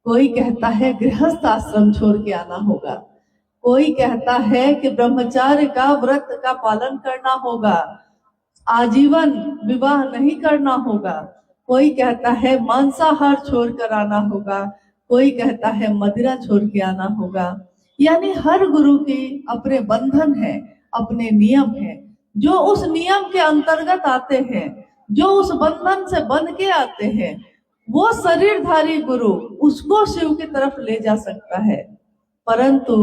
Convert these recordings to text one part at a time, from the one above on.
कोई कहता है गृहस्थ आश्रम छोड़ के आना होगा, कोई कहता है कि ब्रह्मचार्य का व्रत का पालन करना होगा, आजीवन विवाह नहीं करना होगा, कोई कहता है मांसाहार छोड़ कर आना होगा, कोई कहता है मदिरा छोड़ के आना होगा। यानी हर गुरु के अपने बंधन है, अपने नियम है, जो उस नियम के अंतर्गत आते हैं, जो उस बंधन से बन के आते हैं, वो शरीरधारी गुरु उसको शिव की तरफ ले जा सकता है। परंतु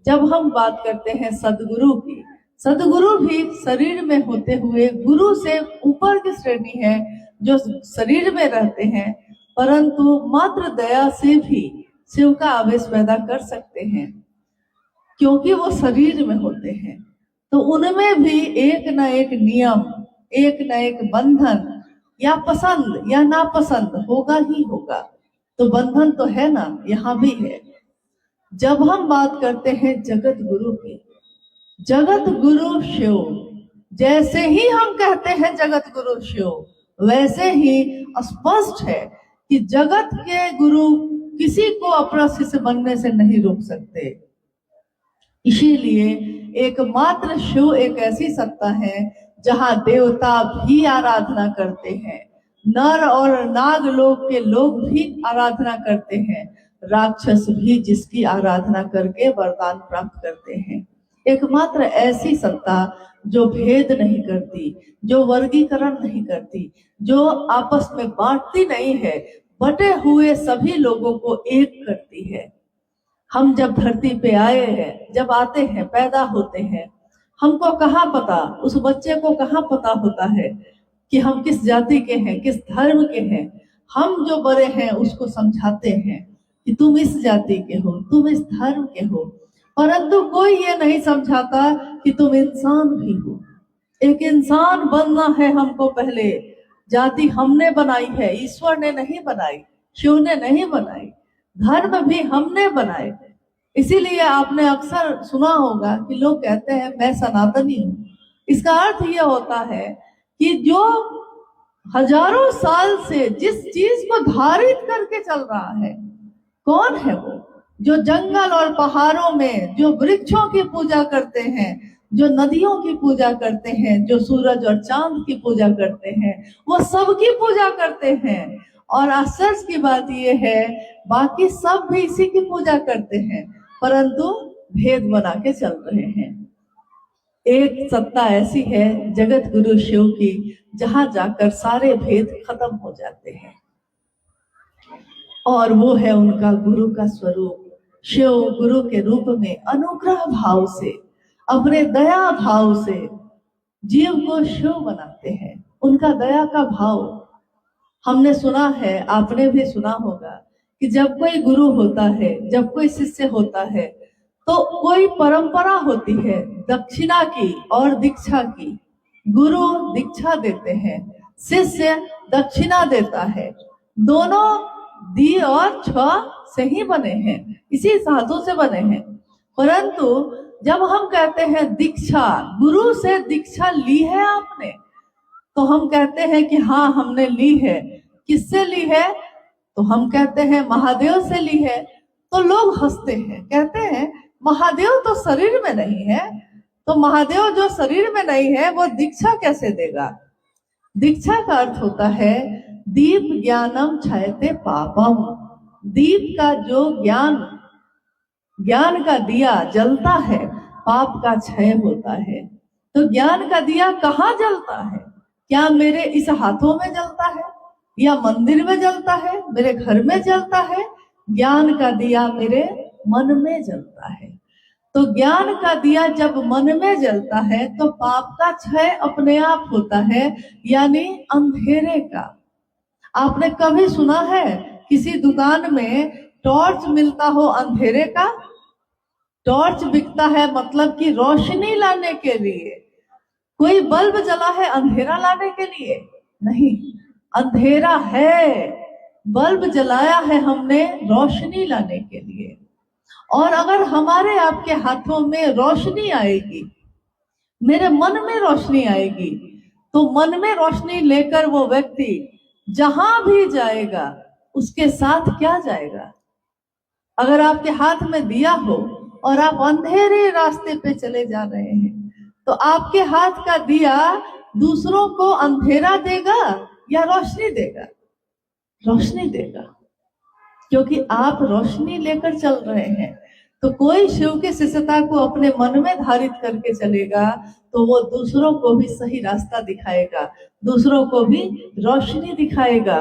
जब हम बात करते हैं सदगुरु की, सदगुरु भी शरीर में होते हुए गुरु से ऊपर की श्रेणी है, जो शरीर में रहते हैं, परंतु मात्र दया से भी शिव का आवेश पैदा कर सकते हैं, क्योंकि वो शरीर में होते हैं। तो उनमें भी एक न एक नियम, एक न एक बंधन, या पसंद या नापसंद होगा ही होगा। तो बंधन तो है ना, यहाँ भी है। जब हम बात करते हैं जगत गुरु की, जगत गुरु शिव, जैसे ही हम कहते हैं जगत गुरु शिव, वैसे ही स्पष्ट है कि जगत के गुरु किसी को अपना शिष्य बनने से नहीं रोक सकते। इसीलिए एकमात्र शिव एक ऐसी सत्ता है जहां देवता भी आराधना करते हैं, नर और नाग लोग के लोग भी आराधना करते हैं, राक्षस भी जिसकी आराधना करके वरदान प्राप्त करते हैं। एकमात्र ऐसी सत्ता जो भेद नहीं करती, जो वर्गीकरण नहीं करती, जो आपस में बांटती नहीं है, बटे हुए सभी लोगों को एक करती है। हम जब धरती पे आए हैं, जब आते हैं, पैदा होते हैं, हमको कहाँ पता, उस बच्चे को कहाँ पता होता है कि हम किस जाति के हैं, किस धर्म के हैं। हम जो बड़े हैं उसको समझाते हैं कि तुम इस जाति के हो, तुम इस धर्म के हो, परंतु कोई ये नहीं समझाता कि तुम इंसान भी हो। एक इंसान बनना है हमको पहले। जाति हमने बनाई है, ईश्वर ने नहीं बनाई, शिव ने नहीं बनाई, धर्म भी हमने बनाए। इसीलिए आपने अक्सर सुना होगा कि लोग कहते हैं मैं सनातनी हूँ। इसका अर्थ यह होता है कि जो हजारों साल से जिस चीज को धारित करके चल रहा है, कौन है वो? जो जंगल और पहाड़ों में जो वृक्षों की पूजा करते हैं, जो नदियों की पूजा करते हैं, जो सूरज और चांद की पूजा करते हैं, वो सबकी पूजा करते हैं। और आश्चर्य की बात यह है, बाकी सब भी इसी की पूजा करते हैं, परंतु भेद बना के चल रहे हैं। एक सत्ता ऐसी है जगत गुरु शिव की, जहां जाकर सारे भेद खत्म हो जाते हैं, और वो है उनका गुरु का स्वरूप। शिव गुरु के रूप में अनुग्रह भाव से, अपने दया भाव से जीव को शिव बनाते हैं। उनका दया का भाव हमने सुना है, आपने भी सुना होगा कि जब कोई गुरु होता है, जब कोई शिष्य होता है, तो कोई परंपरा होती है दक्षिणा की और दीक्षा की। गुरु दीक्षा देते हैं, शिष्य दक्षिणा देता है। दोनों दी और छ से ही बने हैं, इसी धातु से बने हैं। परंतु जब हम कहते हैं दीक्षा, गुरु से दीक्षा ली है आपने, तो हम कहते हैं कि हाँ हमने ली है। किससे ली है? तो हम कहते हैं महादेव से ली है। तो लोग हंसते हैं, कहते हैं महादेव तो शरीर में नहीं है, तो महादेव जो शरीर में नहीं है वो दीक्षा कैसे देगा? दीक्षा का अर्थ होता है दीप ज्ञानम छायते पापम। दीप का जो ज्ञान का दिया जलता है, पाप का क्षय होता है। तो ज्ञान का दिया कहाँ जलता है? क्या मेरे इस हाथों में जलता है, या मंदिर में जलता है, मेरे घर में जलता है? ज्ञान का दिया मेरे मन में जलता है। तो ज्ञान का दिया जब मन में जलता है तो पाप का क्षय अपने आप होता है, यानी अंधेरे का। आपने कभी सुना है किसी दुकान में टॉर्च मिलता हो अंधेरे का? टॉर्च बिकता है मतलब कि रोशनी लाने के लिए। कोई बल्ब जला है अंधेरा लाने के लिए? नहीं, अंधेरा है, बल्ब जलाया है हमने रोशनी लाने के लिए। और अगर हमारे आपके हाथों में रोशनी आएगी, मेरे मन में रोशनी आएगी, तो मन में रोशनी लेकर वो व्यक्ति जहां भी जाएगा उसके साथ क्या जाएगा? अगर आपके हाथ में दिया हो और आप अंधेरे रास्ते पे चले जा रहे हैं, तो आपके हाथ का दिया दूसरों को अंधेरा देगा या रोशनी देगा? रोशनी देगा, क्योंकि आप रोशनी लेकर चल रहे हैं। तो कोई शिव की शिष्यता को अपने मन में धारित करके चलेगा तो वो दूसरों को भी सही रास्ता दिखाएगा, दूसरों को भी रोशनी दिखाएगा,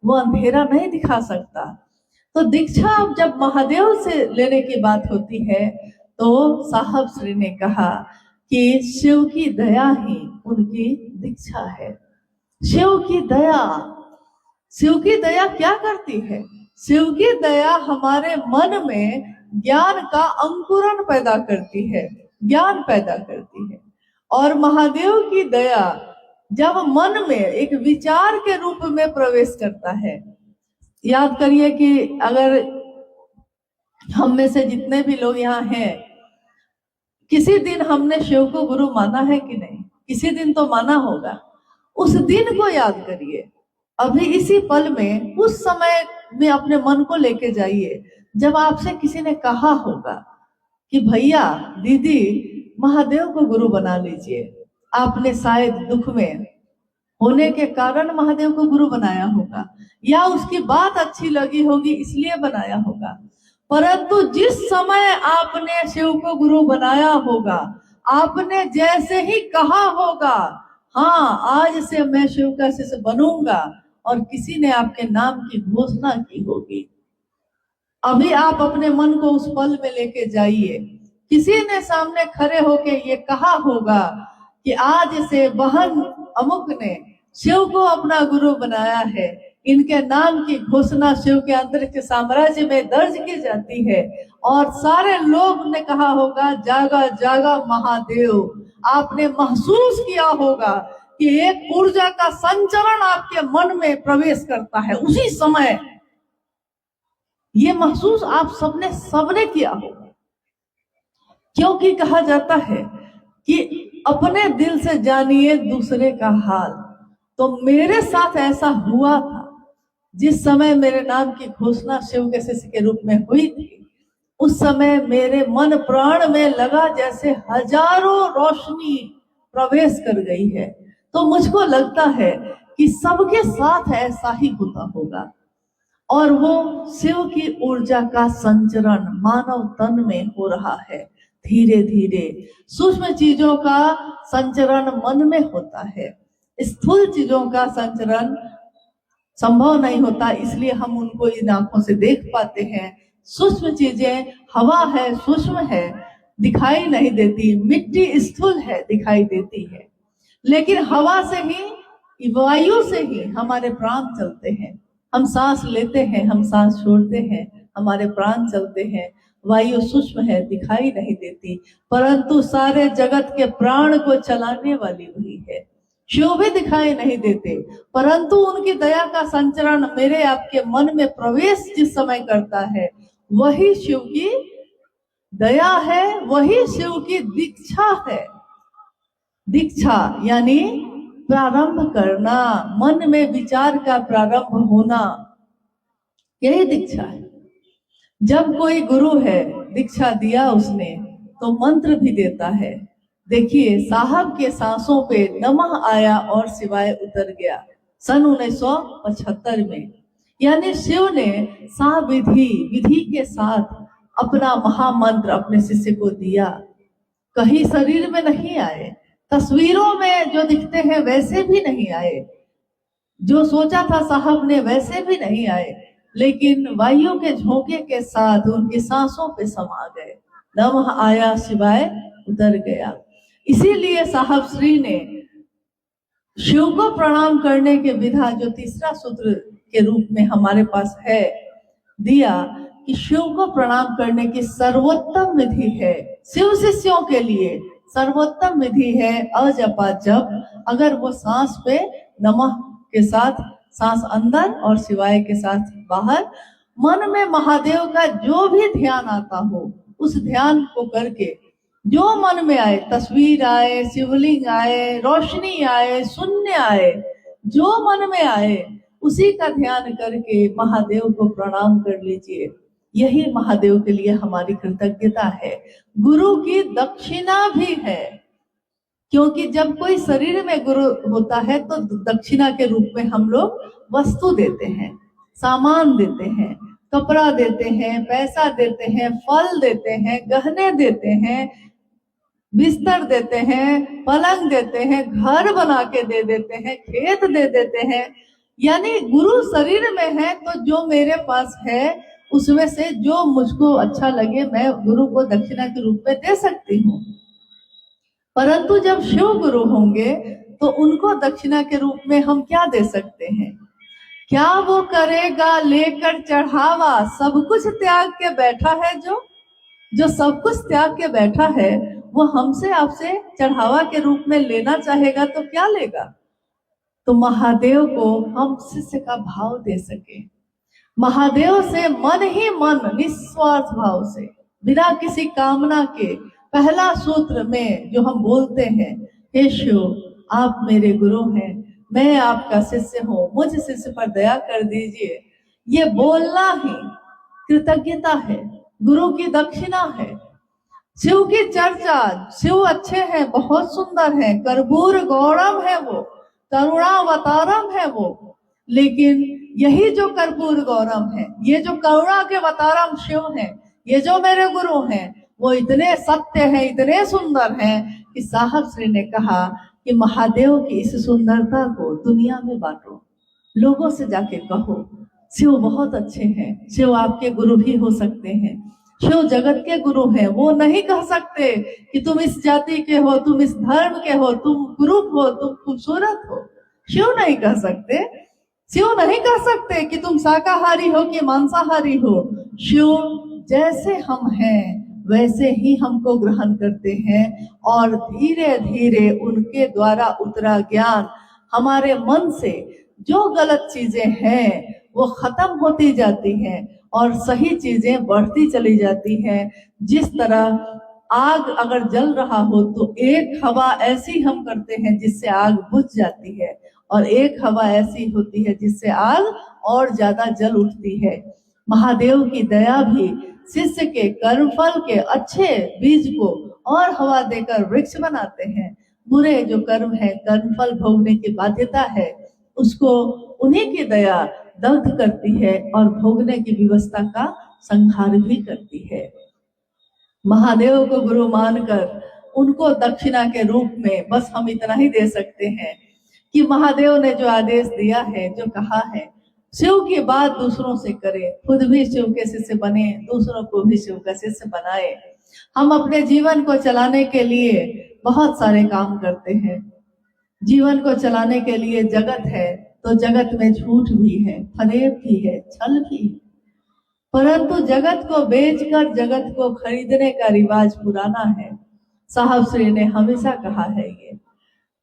वो अंधेरा नहीं दिखा सकता। तो दीक्षा जब महादेव से लेने की बात होती है तो साहब श्री ने कहा कि शिव की दया ही उनकी दीक्षा है। शिव की दया, शिव की दया क्या करती है? शिव की दया हमारे मन में ज्ञान का अंकुरण पैदा करती है, ज्ञान पैदा करती है। और महादेव की दया जब मन में एक विचार के रूप में प्रवेश करता है, याद करिए कि अगर हम में से जितने भी लोग यहाँ हैं, किसी दिन हमने शिव को गुरु माना है कि नहीं? किसी दिन तो माना होगा। उस दिन को याद करिए, अभी इसी पल में, उस समय में अपने मन को लेके जाइए जब आपसे किसी ने कहा होगा कि भैया दीदी महादेव को गुरु बना लीजिए। आपने शायद दुख में होने के कारण महादेव को गुरु बनाया होगा, या उसकी बात अच्छी लगी होगी इसलिए बनाया होगा। परंतु जिस समय आपने शिव को गुरु बनाया होगा, आपने जैसे ही कहा होगा हाँ आज से मैं शिव का शिष्य बनूंगा, और किसी ने आपके नाम की घोषणा की होगी, अभी आप अपने मन को उस पल में लेके जाइए। किसी ने सामने खड़े होके ये कहा होगा कि आज से बहन अमुक ने शिव को अपना गुरु बनाया है, इनके नाम की घोषणा शिव के अंतरिक्ष साम्राज्य में दर्ज की जाती है, और सारे लोग ने कहा होगा जागा जागा महादेव। आपने महसूस किया होगा कि एक ऊर्जा का संचरण आपके मन में प्रवेश करता है उसी समय। ये महसूस आप सबने किया होगा, क्योंकि कहा जाता है कि अपने दिल से जानिए दूसरे का हाल। तो मेरे साथ ऐसा हुआ था, जिस समय मेरे नाम की घोषणा शिव के शिष्य के रूप में हुई थी, उस समय मेरे मन प्राण में लगा जैसे हजारों रोशनी प्रवेश कर गई है। तो मुझको लगता है कि सबके साथ ऐसा ही होता होगा, और वो शिव की ऊर्जा का संचरण मानव तन में हो रहा है। धीरे धीरे सूक्ष्म चीजों का संचरण मन में होता है, स्थूल चीजों का संचरण संभव नहीं होता, इसलिए हम उनको इन आंखों से देख पाते हैं। सूक्ष्म चीजें, हवा है सूक्ष्म है, दिखाई नहीं देती, मिट्टी स्थूल है दिखाई देती है, लेकिन हवा से ही, वायु से ही हमारे प्राण चलते हैं। हम सांस लेते हैं, हम सांस छोड़ते हैं, हमारे प्राण चलते हैं। वायु सूक्ष्म है, दिखाई नहीं देती, परंतु सारे जगत के प्राण को चलाने वाली वही है। शिव भी दिखाई नहीं देते, परंतु उनकी दया का संचरण मेरे आपके मन में प्रवेश जिस समय करता है, वही शिव की दया है, वही शिव की दीक्षा है। दीक्षा यानी प्रारंभ करना, मन में विचार का प्रारंभ होना, यही दीक्षा है। जब कोई गुरु है, दीक्षा दिया उसने, तो मंत्र भी देता है। देखिए साहब के सांसों पे नमः आया और शिवाय उतर गया सन 1975 में। यानी शिव ने विधि के साथ अपना महामंत्र अपने शिष्य को दिया। कहीं शरीर में नहीं आए, तस्वीरों में जो दिखते हैं वैसे भी नहीं आए, जो सोचा था साहब ने वैसे भी नहीं आए, लेकिन वायु के झोंके के साथ उनकी सांसों पे समा गए। नमः आया शिवाय उतर गया। इसीलिए साहब श्री ने शिव को प्रणाम करने के विधा जो तीसरा सूत्र के रूप में हमारे पास है दिया, कि शिव को प्रणाम करने की सर्वोत्तम विधि है, शिव शिष्यों के लिए सर्वोत्तम विधि है अजपा जप। अगर वो सांस पे नमः के साथ सांस अंदर और शिवाय के साथ बाहर, मन में महादेव का जो भी ध्यान आता हो उस ध्यान को करके, जो मन में आए, तस्वीर आए, शिवलिंग आए, रोशनी आए, शून्य आए, जो मन में आए उसी का ध्यान करके महादेव को प्रणाम कर लीजिए। यही महादेव के लिए हमारी कृतज्ञता है। गुरु की दक्षिणा भी है, क्योंकि जब कोई शरीर में गुरु होता है तो दक्षिणा के रूप में हम लोग वस्तु देते हैं, सामान देते हैं, कपड़ा देते हैं, पैसा देते हैं, फल देते हैं, गहने देते हैं, बिस्तर देते हैं, पलंग देते हैं, घर बना के दे देते हैं, खेत दे देते हैं। यानी गुरु शरीर में है तो जो मेरे पास है उसमें से जो मुझको अच्छा लगे मैं गुरु को दक्षिणा के रूप में दे सकती हूँ। परंतु जब शिव गुरु होंगे तो उनको दक्षिणा के रूप में हम क्या दे सकते हैं? क्या वो करेगा लेकर चढ़ावा, सब कुछ त्याग के बैठा है, जो सब कुछ त्याग के बैठा है वो हमसे आपसे चढ़ावा के रूप में लेना चाहेगा तो क्या लेगा? तो महादेव को हम शिष्य का भाव दे सके, महादेव से मन ही मन निस्वार्थ भाव से, बिना किसी कामना के, पहला सूत्र में जो हम बोलते हैं, हे शिव आप मेरे गुरु हैं, मैं आपका शिष्य हूँ, मुझ शिष्य पर दया कर दीजिए, ये बोलना ही कृतज्ञता है, गुरु की दक्षिणा है। शिव की चर्चा, शिव अच्छे हैं, बहुत सुंदर हैं, कर्पूर गौरम है वो, करुणावतारम है वो, लेकिन यही जो कर्पूर गौरम है, ये जो करुणा के अवतारम शिव हैं, ये जो मेरे गुरु हैं, वो इतने सत्य हैं, इतने सुंदर हैं कि साहब श्री ने कहा कि महादेव की इस सुंदरता को दुनिया में बांटो, लोगों से जाके कहो शिव बहुत अच्छे हैं, शिव आपके गुरु भी हो सकते हैं, शिव जगत के गुरु हैं। वो नहीं कह सकते कि तुम इस जाति के हो, तुम इस धर्म के हो, तुम कुरूप हो, तुम खूबसूरत हो, शिव नहीं कह सकते। शिव नहीं कह सकते कि तुम शाकाहारी हो कि मांसाहारी हो। शिव जैसे हम हैं वैसे ही हमको ग्रहण करते हैं और धीरे धीरे उनके द्वारा उतरा ज्ञान हमारे मन से जो गलत चीजें हैं वो खत्म होती जाती हैं और सही चीजें बढ़ती चली जाती हैं। जिस तरह आग अगर जल रहा हो तो एक हवा ऐसी हम करते हैं जिससे आग बुझ जाती है और एक हवा ऐसी होती है जिससे आग और ज्यादा जल उठती है। महादेव की दया भी शिष्य के कर्मफल के अच्छे बीज को और हवा देकर वृक्ष बनाते हैं। बुरे जो कर्म है, कर्मफल भोगने की बाध्यता है, उसको उन्हीं की दया दग्ध करती है और भोगने की व्यवस्था का संहार भी करती है। महादेव को गुरु मानकर उनको दक्षिणा के रूप में बस हम इतना ही दे सकते हैं कि महादेव ने जो आदेश दिया है, जो कहा है, शिव की बात दूसरों से करें, खुद भी शिव के शिष्य बने, दूसरों को भी शिव का शिष्य बनाए। हम अपने जीवन को चलाने के लिए बहुत सारे काम करते हैं। जीवन को चलाने के लिए जगत है तो जगत में झूठ भी है, फरेब भी है, छल भी है, परंतु जगत को बेचकर जगत को खरीदने का रिवाज पुराना है। साहब श्री ने हमेशा कहा है, ये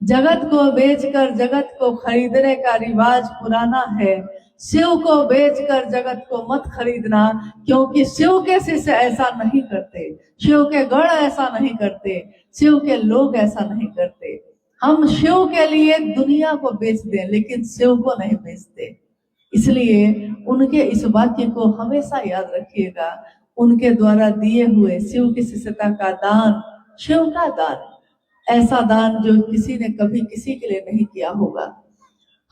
जगत को बेचकर जगत को खरीदने का रिवाज पुराना है। शिव को बेचकर जगत को मत खरीदना, क्योंकि शिव के शिष्य ऐसा नहीं करते, शिव के गण ऐसा नहीं करते, शिव के लोग ऐसा नहीं करते। हम शिव के लिए दुनिया को बेच दें लेकिन शिव को नहीं बेचते। इसलिए उनके इस वाक्य को हमेशा याद रखिएगा। उनके द्वारा दिए हुए शिव की शिष्यता का दान शिव का दान, ऐसा दान जो किसी ने कभी किसी के लिए नहीं किया होगा।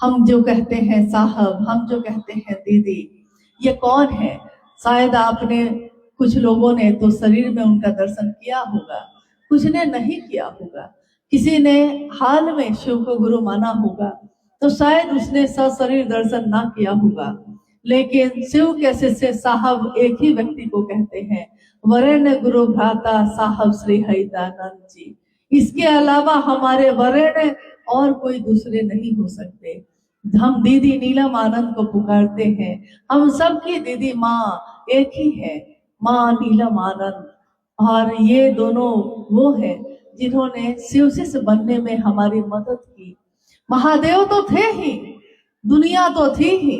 हम जो कहते हैं साहब, हम जो कहते हैं दीदी, ये कौन है? शायद आपने, कुछ लोगों ने तो शरीर में उनका दर्शन किया होगा, कुछ ने नहीं किया होगा। किसी ने हाल में शिव को गुरु माना होगा तो शायद उसने सशरीर दर्शन ना किया होगा। लेकिन शिव के शिष्य साहब एक ही व्यक्ति को कहते हैं, वरेण्य गुरु भ्राता साहब श्री हरिदानंद जी। इसके अलावा हमारे वरेण्य और कोई दूसरे नहीं हो सकते। हम दीदी नीलम आनंद को पुकारते हैं। हम सबकी दीदी माँ एक ही है, माँ नीलम आनंद। और ये दोनों वो हैं जिन्होंने शिव शिष्य बनने में हमारी मदद की। महादेव तो थे ही, दुनिया तो थी ही,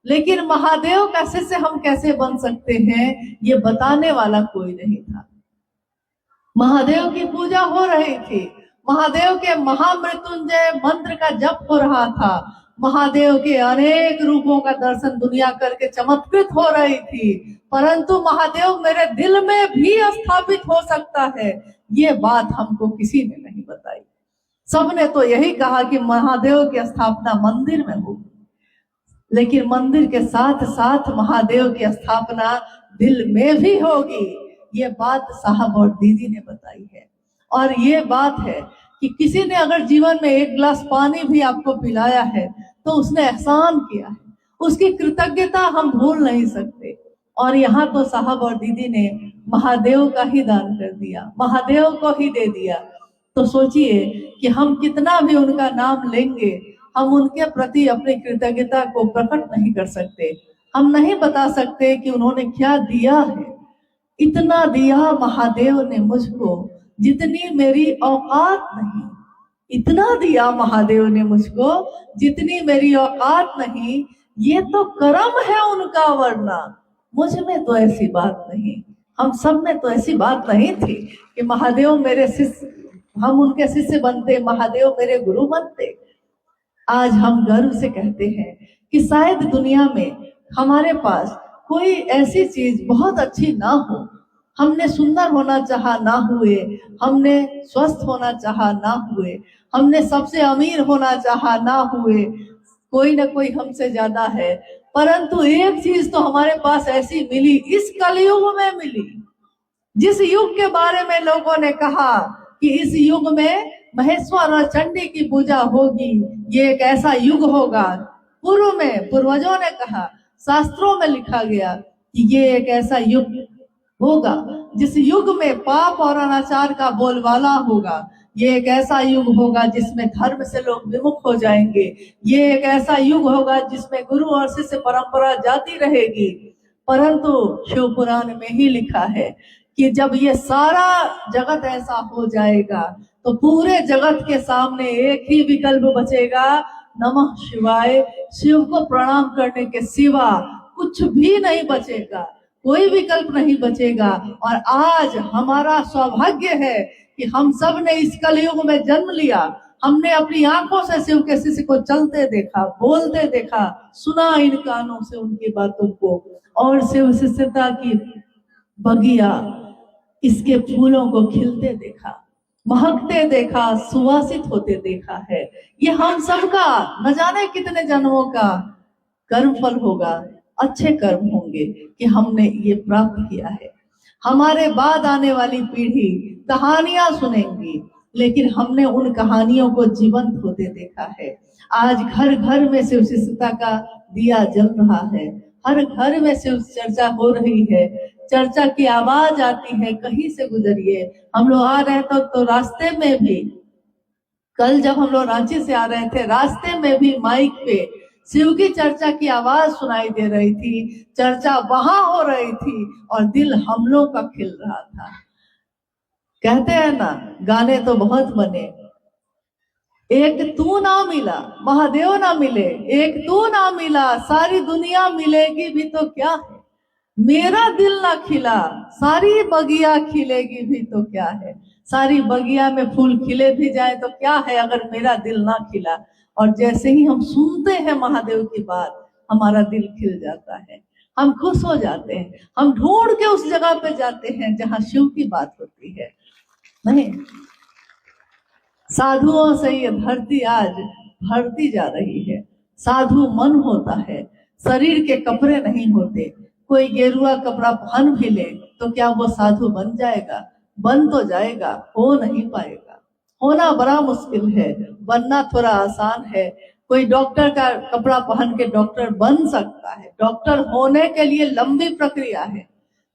लेकिन महादेव का शिष्य हम कैसे बन सकते हैं ये बताने वाला कोई नहीं था। महादेव की पूजा हो रही थी, महादेव के महामृत्युंजय मंत्र का जप हो रहा था, महादेव के अनेक रूपों का दर्शन दुनिया करके चमत्कृत हो रही थी, परंतु महादेव मेरे दिल में भी स्थापित हो सकता है, ये बात हमको किसी ने नहीं बताई। सबने तो यही कहा कि महादेव की स्थापना मंदिर में होगी, लेकिन मंदिर के साथ साथ महादेव की स्थापना दिल में भी होगी, ये बात साहब और दीदी ने बताई है। और ये बात है कि किसी ने अगर जीवन में एक गिलास पानी भी आपको पिलाया है तो उसने एहसान किया है, उसकी कृतज्ञता हम भूल नहीं सकते। और यहाँ तो साहब और दीदी ने महादेव का ही दान कर दिया, महादेव को ही दे दिया। तो सोचिए कि हम कितना भी उनका नाम लेंगे, हम उनके प्रति अपनी कृतज्ञता को प्रकट नहीं कर सकते। हम नहीं बता सकते कि उन्होंने क्या दिया है। इतना दिया महादेव ने मुझको जितनी मेरी औकात नहीं, इतना दिया महादेव ने मुझको जितनी मेरी औकात नहीं। ये तो कर्म है उनका, वरना मुझ में तो ऐसी बात नहीं, हम सब में तो ऐसी बात नहीं थी कि महादेव मेरे शिष्य, हम उनके शिष्य बनते, महादेव मेरे गुरु बनते। आज हम गर्व से कहते हैं कि शायद दुनिया में हमारे पास कोई ऐसी चीज बहुत अच्छी ना हो। हमने सुंदर होना चाहा ना हुए, हमने स्वस्थ होना चाहा ना हुए, हमने सबसे अमीर होना चाहा ना हुए, कोई ना कोई हमसे ज्यादा है, परंतु एक चीज तो हमारे पास ऐसी मिली, इस कलयुग में मिली, जिस युग के बारे में लोगों ने कहा कि इस युग में महेश्वर और चंडी की पूजा होगी, ये एक ऐसा युग होगा। पूर्व में पूर्वजों ने कहा, शास्त्रों में लिखा गया कि ये एक ऐसा युग होगा जिस युग में पाप और अनाचार का बोलबाला होगा। ये एक ऐसा युग होगा जिसमें धर्म से लोग विमुख हो जाएंगे। ये एक ऐसा युग होगा जिसमें गुरु और शिष्य परंपरा जाती रहेगी। परंतु शिव पुराण में ही लिखा है कि जब ये सारा जगत ऐसा हो जाएगा तो पूरे जगत के सामने एक ही विकल्प बचेगा, नमः शिवाय। शिव को प्रणाम करने के सिवा कुछ भी नहीं बचेगा, कोई विकल्प नहीं बचेगा। और आज हमारा सौभाग्य है कि हम सब ने इस कलयुग में जन्म लिया। हमने अपनी आंखों से शिव के शिष्य को चलते देखा, बोलते देखा, सुना इन कानों से उनकी बातों को, और शिव शिष्यता की बगिया, इसके फूलों को खिलते देखा, महकते देखा, सुवासित होते देखा है। ये हम सबका न जाने कितने जन्मों का कर्म फल होगा, अच्छे कर्म होंगे कि हमने ये प्राप्त किया है। हमारे बाद आने वाली पीढ़ी कहानियां सुनेंगी, लेकिन हमने उन कहानियों को जीवंत होते देखा है। आज घर घर में शिव शिष्यता का दिया जल रहा है, हर घर में शिव चर्चा हो रही है, चर्चा की आवाज आती है, कहीं से गुजरिए। हम लोग आ रहे तो रास्ते में भी, कल जब हम लोग रांची से आ रहे थे, रास्ते में भी माइक पे शिव की चर्चा की आवाज सुनाई दे रही थी, चर्चा वहां हो रही थी और दिल हम लोग का खिल रहा था। कहते हैं ना, गाने तो बहुत बने, एक तू ना मिला महादेव ना मिले, एक तू ना मिला सारी दुनिया मिलेगी भी तो क्या है, मेरा दिल ना खिला सारी बगिया खिलेगी भी तो क्या है। सारी बगिया में फूल खिले भी जाए तो क्या है अगर मेरा दिल ना खिला। और जैसे ही हम सुनते हैं महादेव की बात, हमारा दिल खिल जाता है, हम खुश हो जाते हैं, हम ढूंढ के उस जगह पे जाते हैं जहां शिव की बात होती है। नहीं, साधुओं से ये धरती आज भरती जा रही है। साधु मन होता है, शरीर के कपड़े नहीं होते। कोई गेरुआ कपड़ा पहन भी ले तो क्या वो साधु बन जाएगा? बन तो जाएगा, हो नहीं पाएगा। होना बड़ा मुश्किल है, बनना थोड़ा आसान है। कोई डॉक्टर का कपड़ा पहन के डॉक्टर बन सकता है, डॉक्टर होने के लिए लंबी प्रक्रिया है।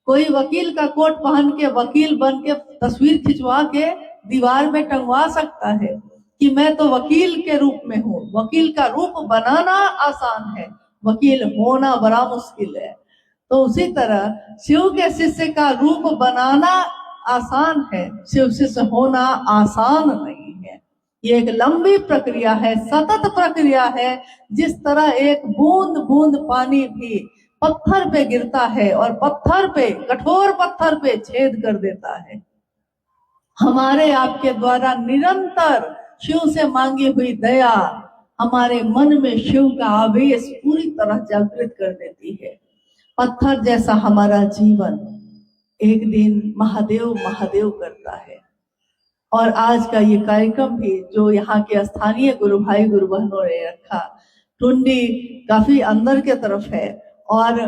कोई वकील का कोट पहन के वकील बन के तस्वीर खिंचवा के दीवार में टंगवा सकता है कि मैं तो वकील के रूप में हूँ। वकील का रूप बनाना आसान है, वकील होना बड़ा मुश्किल है। तो उसी तरह शिव के शिष्य का रूप बनाना आसान है, शिव शिष्य होना आसान नहीं है। ये एक लंबी प्रक्रिया है, सतत प्रक्रिया है। जिस तरह एक बूंद बूंद पानी भी पत्थर पे गिरता है और पत्थर पे, कठोर पत्थर पे छेद कर देता है, हमारे आपके द्वारा निरंतर शिव से मांगी हुई दया हमारे मन में शिव का आवेश पूरी तरह जागृत कर देती है। पत्थर जैसा हमारा जीवन एक दिन महादेव महादेव करता है। और आज का ये कार्यक्रम भी जो यहाँ के स्थानीय गुरु भाई गुरु बहनों ने रखा, टुंडी काफी अंदर के तरफ है और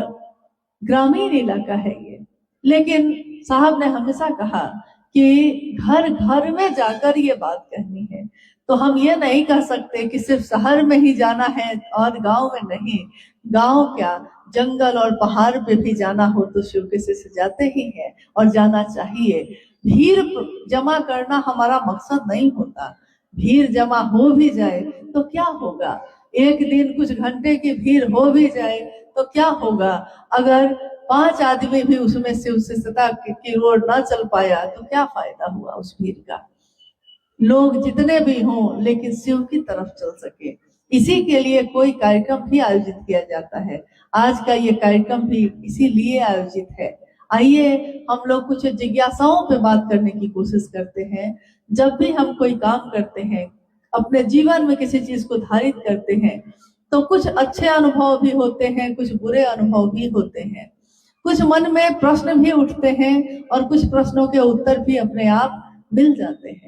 ग्रामीण इलाका है ये, लेकिन साहब ने हमेशा कहा कि घर घर में जाकर ये बात कहनी है। तो हम ये नहीं कह सकते कि सिर्फ शहर में ही जाना है और गांव में नहीं। गांव क्या, जंगल और पहाड़ पे भी जाना हो तो शिव के से जाते ही हैं और जाना चाहिए। भीड़ जमा करना हमारा मकसद नहीं होता। भीड़ जमा हो भी जाए तो क्या होगा, एक दिन कुछ घंटे की भीड़ हो भी जाए तो क्या होगा, अगर 5 आदमी भी उसमें शिव शिष्यता की ओर ना चल पाया तो क्या फायदा हुआ उस भीड़ का। लोग जितने भी हों लेकिन शिव की तरफ चल सके, इसी के लिए कोई कार्यक्रम भी आयोजित किया जाता है। आज का ये कार्यक्रम भी इसीलिए आयोजित है। आइए हम लोग कुछ जिज्ञासाओं पे बात करने की कोशिश करते हैं। जब भी हम कोई काम करते हैं, अपने जीवन में किसी चीज को धारित करते हैं, तो कुछ अच्छे अनुभव भी होते हैं, कुछ बुरे अनुभव भी होते हैं, कुछ मन में प्रश्न भी उठते हैं और कुछ प्रश्नों के उत्तर भी अपने आप मिल जाते हैं।